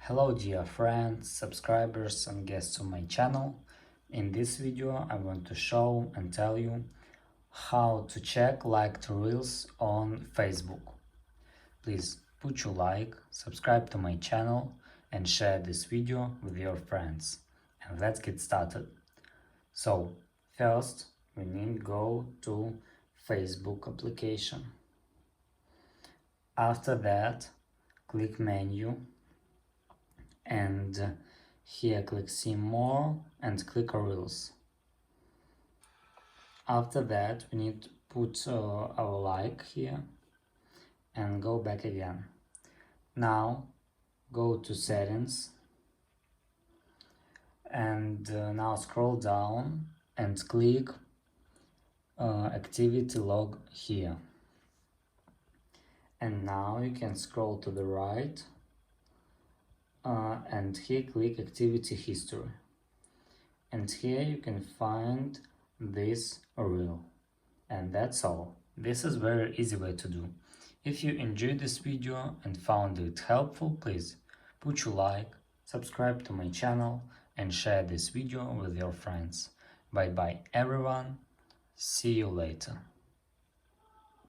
Hello dear friends, subscribers and guests on my channel. In this video I want to show and tell you how to check liked reels on Facebook. Please put your like, subscribe to my channel and share this video with your friends. And let's get started. So first we need to go to Facebook application. After that click menu and here click see more and click reels. After that we need to put our like here and go back again. Now go to settings and now scroll down and click activity log here, and now you can scroll to the right and here click activity history, and here you can find this reel. And that's all. This is very easy way to do. If you enjoyed this video and found it helpful, please put your like, subscribe to my channel and share this video with your friends. Bye bye everyone, see you later.